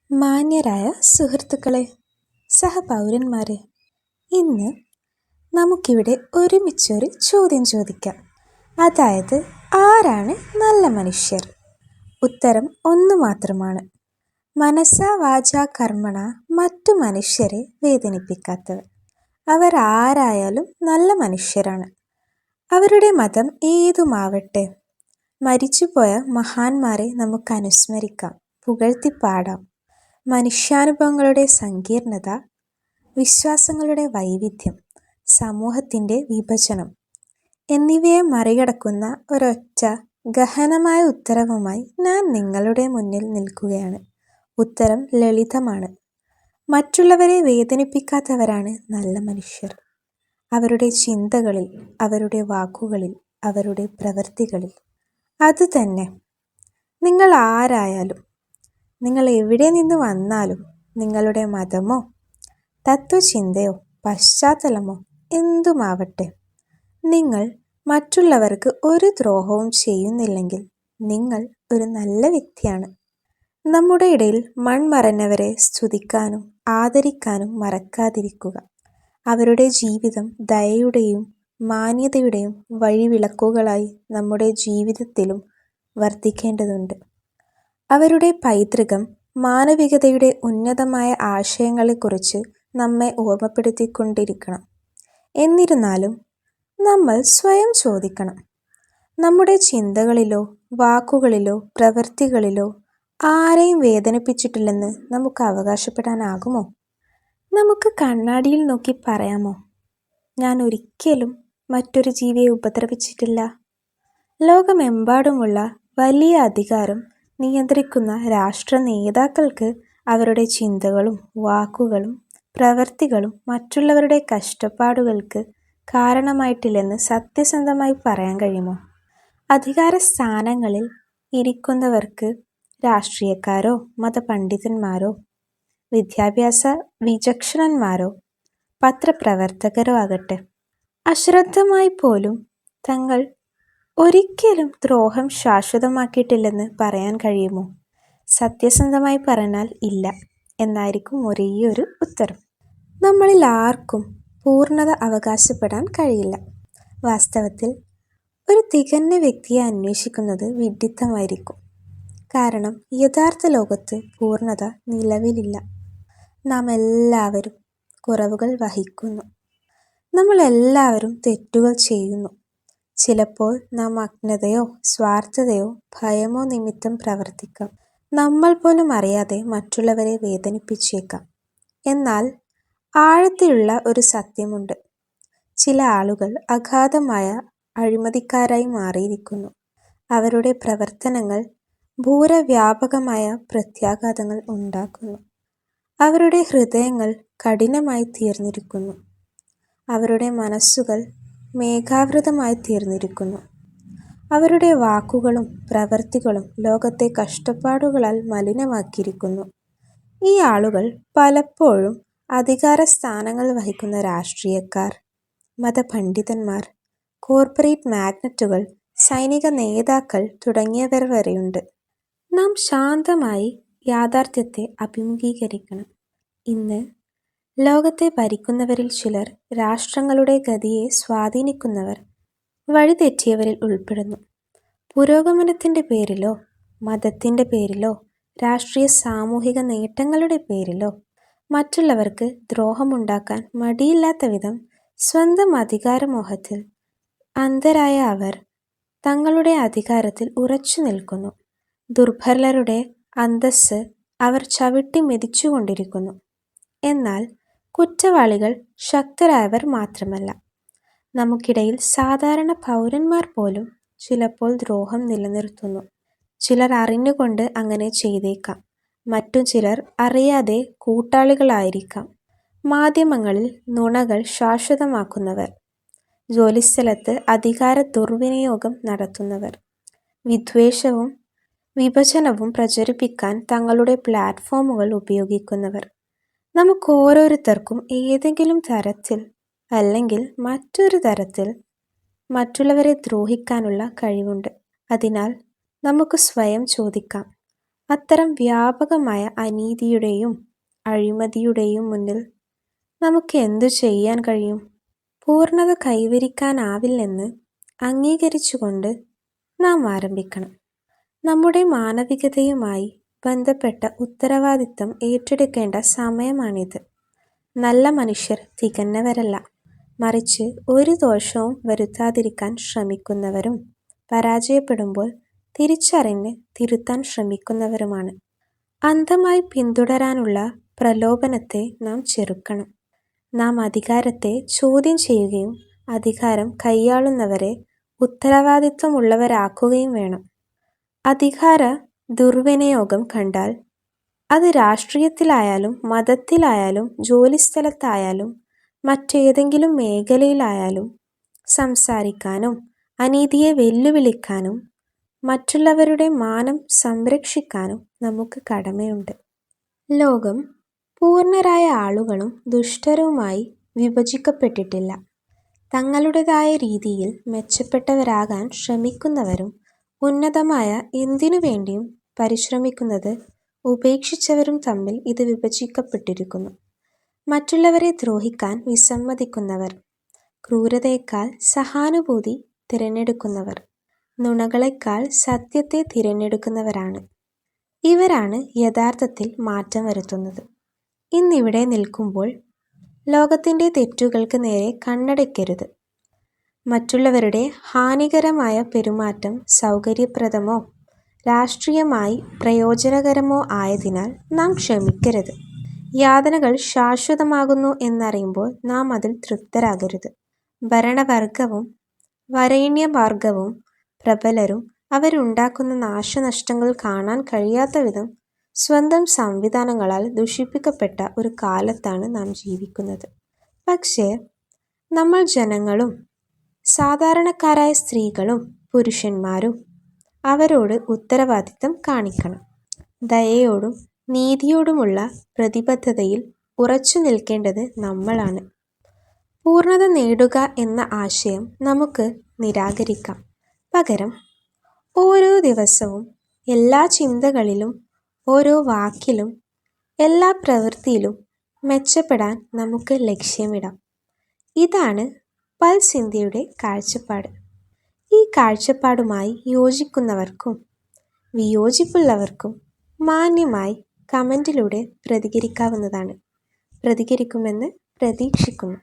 മാന്യരായ സുഹൃത്തുക്കളെ, സഹപൗരന്മാരെ, ഇന്ന് നമുക്കിവിടെ ഒരുമിച്ചൊരു ചോദ്യം ചോദിക്കാം. അതായത്, ആരാണ് നല്ല മനുഷ്യർ? ഉത്തരം ഒന്നു മാത്രമാണ്: മനസ്സാ വാചാ കർമ്മണ മറ്റു മനുഷ്യരെ വേദനിപ്പിക്കാത്തവർ. അവർ ആരായാലും നല്ല മനുഷ്യരാണ്. അവരുടെ മതം ഏതുമാവട്ടെ. മരിച്ചുപോയ മഹാന്മാരെ നമുക്ക് അനുസ്മരിക്കാം, പുകഴ്ത്തിപ്പാടാം. മനുഷ്യാനുഭവങ്ങളുടെ സങ്കീർണത, വിശ്വാസങ്ങളുടെ വൈവിധ്യം, സമൂഹത്തിൻ്റെ വിഭജനം എന്നിവയെ മറികടക്കുന്ന ഒരൊറ്റ ഗഹനമായ ഉത്തരവുമായി ഞാൻ നിങ്ങളുടെ മുന്നിൽ നിൽക്കുകയാണ്. ഉത്തരം ലളിതമാണ്: മറ്റുള്ളവരെ വേദനിപ്പിക്കാത്തവരാണ് നല്ല മനുഷ്യർ. അവരുടെ ചിന്തകളിൽ, അവരുടെ വാക്കുകളിൽ, അവരുടെ പ്രവൃത്തികളിൽ. അതുതന്നെ. നിങ്ങൾ ആരായാലും, നിങ്ങൾ എവിടെ നിന്ന് വന്നാലും, നിങ്ങളുടെ മതമോ തത്വചിന്തയോ പശ്ചാത്തലമോ എന്തുമാവട്ടെ, നിങ്ങൾ മറ്റുള്ളവർക്ക് ഒരു ദ്രോഹവും ചെയ്യുന്നില്ലെങ്കിൽ നിങ്ങൾ ഒരു നല്ല വ്യക്തിയാണ്. നമ്മുടെ ഇടയിൽ മൺമറഞ്ഞവരെ സ്തുതിക്കാനും ആദരിക്കാനും മറക്കാതിരിക്കുക. അവരുടെ ജീവിതം ദയയുടെയും മാന്യതയുടെയും വഴിവിളക്കുകളായി നമ്മുടെ ജീവിതത്തിലും വർദ്ധിക്കേണ്ടതുണ്ട്. അവരുടെ പൈതൃകം മാനവികതയുടെ ഉന്നതമായ ആശയങ്ങളെക്കുറിച്ച് നമ്മെ ഓർമ്മപ്പെടുത്തിക്കൊണ്ടിരിക്കണം. എന്നിരുന്നാലും നമ്മൾ സ്വയം ചോദിക്കണം: നമ്മുടെ ചിന്തകളിലോ വാക്കുകളിലോ പ്രവൃത്തികളിലോ ആരെയും വേദനിപ്പിച്ചിട്ടില്ലെന്ന് നമുക്ക് അവകാശപ്പെടാനാകുമോ? നമുക്ക് കണ്ണാടിയിൽ നോക്കി പറയാമോ: ഞാൻ ഒരിക്കലും മറ്റൊരു ജീവിയെ ഉപദ്രവിച്ചിട്ടില്ല? ലോകമെമ്പാടുമുള്ള വലിയ അധികാരം നിയന്ത്രിക്കുന്ന രാഷ്ട്ര നേതാക്കൾക്ക് അവരുടെ ചിന്തകളും വാക്കുകളും പ്രവൃത്തികളും മറ്റുള്ളവരുടെ കഷ്ടപ്പാടുകൾക്ക് കാരണമായിട്ടില്ലെന്ന് സത്യസന്ധമായി പറയാൻ കഴിയുമോ? അധികാര സ്ഥാനങ്ങളിൽ ഇരിക്കുന്നവർക്ക്, രാഷ്ട്രീയക്കാരോ മതപണ്ഡിതന്മാരോ വിദ്യാഭ്യാസ വിചക്ഷണന്മാരോ പത്രപ്രവർത്തകരോ ആകട്ടെ, അശ്രദ്ധമായി പോലും തങ്ങൾ ഒരിക്കലും ദ്രോഹം ശാശ്വതമാക്കിയിട്ടില്ലെന്ന് പറയാൻ കഴിയുമോ? സത്യസന്ധമായി പറഞ്ഞാൽ ഇല്ല എന്നായിരിക്കും ഒരേയൊരു ഉത്തരം. നമ്മളിൽ ആർക്കും പൂർണ്ണത അവകാശപ്പെടാൻ കഴിയില്ല. വാസ്തവത്തിൽ ഒരു തികഞ്ഞ വ്യക്തിയെ അന്വേഷിക്കുന്നത് വിഡ്ഢിത്തമായിരിക്കും. കാരണം യഥാർത്ഥ ലോകത്ത് പൂർണ്ണത നിലവിലില്ല. നാം എല്ലാവരും കുറവുകൾ വഹിക്കുന്നു. നമ്മളെല്ലാവരും തെറ്റുകൾ ചെയ്യുന്നു. ചിലപ്പോൾ നാം അജ്ഞതയോ സ്വാർത്ഥതയോ ഭയമോ നിമിത്തം പ്രവർത്തിക്കാം. നമ്മൾ പോലും അറിയാതെ മറ്റുള്ളവരെ വേദനിപ്പിച്ചേക്കാം. എന്നാൽ ആഴത്തിലുള്ള ഒരു സത്യമുണ്ട്: ചില ആളുകൾ അഗാധമായ അഴിമതിക്കാരായി മാറിയിരിക്കുന്നു. അവരുടെ പ്രവർത്തനങ്ങൾ ഭൂരവ്യാപകമായ പ്രത്യാഘാതങ്ങൾ ഉണ്ടാക്കുന്നു. അവരുടെ ഹൃദയങ്ങൾ കഠിനമായി തീർന്നിരിക്കുന്നു. അവരുടെ മനസ്സുകൾ മേഘാവൃതമായി തീർന്നിരിക്കുന്നു. അവരുടെ വാക്കുകളും പ്രവൃത്തികളും ലോകത്തെ കഷ്ടപ്പാടുകളാൽ മലിനമാക്കിയിരിക്കുന്നു. ഈ ആളുകൾ പലപ്പോഴും അധികാര സ്ഥാനങ്ങൾ വഹിക്കുന്ന രാഷ്ട്രീയക്കാർ, മതപണ്ഡിതന്മാർ, കോർപ്പറേറ്റ് മാഗ്നറ്റുകൾ, സൈനിക നേതാക്കൾ തുടങ്ങിയവർ വരെയുണ്ട്. നാം ശാന്തമായി യാഥാർത്ഥ്യത്തെ അഭിമുഖീകരിക്കണം. ഇന്ന് ലോകത്തെ ഭരിക്കുന്നവരിൽ ചിലർ രാഷ്ട്രങ്ങളുടെ ഗതിയെ സ്വാധീനിക്കുന്നവർ, വഴിതെറ്റിയവരിൽ ഉൾപ്പെടുന്നു. പുരോഗമനത്തിൻ്റെ പേരിലോ മതത്തിൻ്റെ പേരിലോ രാഷ്ട്രീയ സാമൂഹിക നേട്ടങ്ങളുടെ പേരിലോ മറ്റുള്ളവർക്ക് ദ്രോഹമുണ്ടാക്കാൻ മടിയില്ലാത്ത വിധം സ്വന്തം അധികാരമോഹത്തിൽ അന്ധരായ അവർ തങ്ങളുടെ അധികാരത്തിൽ ഉറച്ചു നിൽക്കുന്നു. ദുർബലരുടെ അന്തസ്സ് അവർ ചവിട്ടി മെതിച്ചുകൊണ്ടിരിക്കുന്നു. എന്നാൽ കുറ്റവാളികൾ ശക്തരായവർ മാത്രമല്ല. നമുക്കിടയിൽ സാധാരണ പൗരന്മാർ പോലും ചിലപ്പോൾ ദ്രോഹം നിലനിർത്തുന്നു. ചിലർ അറിഞ്ഞുകൊണ്ട് അങ്ങനെ ചെയ്തേക്കാം. മറ്റു ചിലർ അറിയാതെ കൂട്ടാളികളായിരിക്കാം. മാധ്യമങ്ങളിൽ നുണകൾ ശാശ്വതമാക്കുന്നവർ, ജോലിസ്ഥലത്ത് അധികാര ദുർവിനിയോഗം നടത്തുന്നവർ, വിദ്വേഷവും വിഭജനവും പ്രചരിപ്പിക്കാൻ തങ്ങളുടെ പ്ലാറ്റ്ഫോമുകൾ ഉപയോഗിക്കുന്നവർ. നമുക്ക് ഓരോരുത്തർക്കും ഏതെങ്കിലും തരത്തിൽ അല്ലെങ്കിൽ മറ്റൊരു തരത്തിൽ മറ്റുള്ളവരെ ദ്രോഹിക്കാനുള്ള കഴിവുണ്ട്. അതിനാൽ നമുക്ക് സ്വയം ചോദിക്കാം: അത്തരം വ്യാപകമായ അനീതിയുടെയും അഴിമതിയുടെയും മുന്നിൽ നമുക്ക് എന്തു ചെയ്യാൻ കഴിയും? പൂർണ്ണത കൈവരിക്കാനാവില്ലെന്ന് അംഗീകരിച്ചുകൊണ്ട് നാം ആരംഭിക്കണം. നമ്മുടെ മാനവികതയുമായി ബന്ധപ്പെട്ട ഉത്തരവാദിത്തം ഏറ്റെടുക്കേണ്ട സമയമാണിത്. നല്ല മനുഷ്യർ തികഞ്ഞവരല്ല, മറിച്ച് ഒരു ദോഷവും വരുത്താതിരിക്കാൻ ശ്രമിക്കുന്നവരും പരാജയപ്പെടുമ്പോൾ തിരിച്ചറിഞ്ഞ് തിരുത്താൻ ശ്രമിക്കുന്നവരുമാണ്. അന്ധമായി പിന്തുടരാനുള്ള പ്രലോഭനത്തെ നാം ചെറുക്കണം. നാം അധികാരത്തെ ചോദ്യം ചെയ്യുകയും അധികാരം കൈയാളുന്നവരെ ഉത്തരവാദിത്വമുള്ളവരാക്കുകയും വേണം. അധികാര ദുർവിനിയോഗം കണ്ടാൽ അത് രാഷ്ട്രീയത്തിലായാലും മതത്തിലായാലും ജോലിസ്ഥലത്തായാലും മറ്റേതെങ്കിലും മേഖലയിലായാലും സംസാരിക്കാനും അനീതിയെ വെല്ലുവിളിക്കാനും മറ്റുള്ളവരുടെ മാനം സംരക്ഷിക്കാനും നമുക്ക് കടമയുണ്ട്. ലോകം പൂർണ്ണരായ ആളുകളും ദുഷ്ടരുമായി വിഭജിക്കപ്പെട്ടിട്ടില്ല. തങ്ങളുടേതായ രീതിയിൽ മെച്ചപ്പെട്ടവരാകാൻ ശ്രമിക്കുന്നവരും ഉന്നതമായ എന്തിനു വേണ്ടിയും പരിശ്രമിക്കുന്നത് ഉപേക്ഷിച്ചവരും തമ്മിൽ ഇത് വിഭജിക്കപ്പെട്ടിരിക്കുന്നു. മറ്റുള്ളവരെ ദ്രോഹിക്കാൻ വിസമ്മതിക്കുന്നവർ, ക്രൂരതയേക്കാൾ സഹാനുഭൂതി തിരഞ്ഞെടുക്കുന്നവർ, നുണകളേക്കാൾ സത്യത്തെ തിരഞ്ഞെടുക്കുന്നവരാണ്. ഇവരാണ് യഥാർത്ഥത്തിൽ മാറ്റം വരുത്തുന്നത്. ഇന്നിവിടെ നിൽക്കുമ്പോൾ ലോകത്തിൻ്റെ തെറ്റുകൾക്ക് നേരെ കണ്ണടയ്ക്കരുത്. മറ്റുള്ളവരുടെ ഹാനികരമായ പെരുമാറ്റം സൗകര്യപ്രദമോ രാഷ്ട്രീയമായി പ്രയോജനകരമോ ആയതിനാൽ നാം ക്ഷമിക്കരുത്. യാതനകൾ ശാശ്വതമാകുന്നു എന്നറിയുമ്പോൾ നാം അതിൽ തൃപ്തരാകരുത്. ഭരണവർഗവും വരേണ്യവർഗവും പ്രബലരും അവരുണ്ടാക്കുന്ന നാശനഷ്ടങ്ങൾ കാണാൻ കഴിയാത്ത വിധം സ്വന്തം സംവിധാനങ്ങളാൽ ദുഷിപ്പിക്കപ്പെട്ട ഒരു കാലത്താണ് നാം ജീവിക്കുന്നത്. പക്ഷേ നമ്മൾ ജനങ്ങളും സാധാരണക്കാരായ സ്ത്രീകളും പുരുഷന്മാരും അവരോട് ഉത്തരവാദിത്തം കാണിക്കണം. ദയയോടും നീതിയോടുമുള്ള പ്രതിബദ്ധതയിൽ ഉറച്ചു നിൽക്കേണ്ടത് നമ്മളാണ്. പൂർണ്ണത നേടുക എന്ന ആശയം നമുക്ക് നിരാകരിക്കാം. പകരം ഓരോ ദിവസവും എല്ലാ ചിന്തകളിലും ഓരോ വാക്കിലും എല്ലാ പ്രവൃത്തിയിലും മെച്ചപ്പെടാൻ നമുക്ക് ലക്ഷ്യമിടാം. ഇതാണ് പൾസ് ഇന്ത്യയുടെ കാഴ്ചപ്പാട്. ഈ കാഴ്ചപ്പാടുമായി യോജിക്കുന്നവർക്കും വിയോജിപ്പുള്ളവർക്കും മാന്യമായി കമൻറ്റിലൂടെ പ്രതികരിക്കാവുന്നതാണ്. പ്രതികരിക്കുമെന്ന് പ്രതീക്ഷിക്കുന്നു.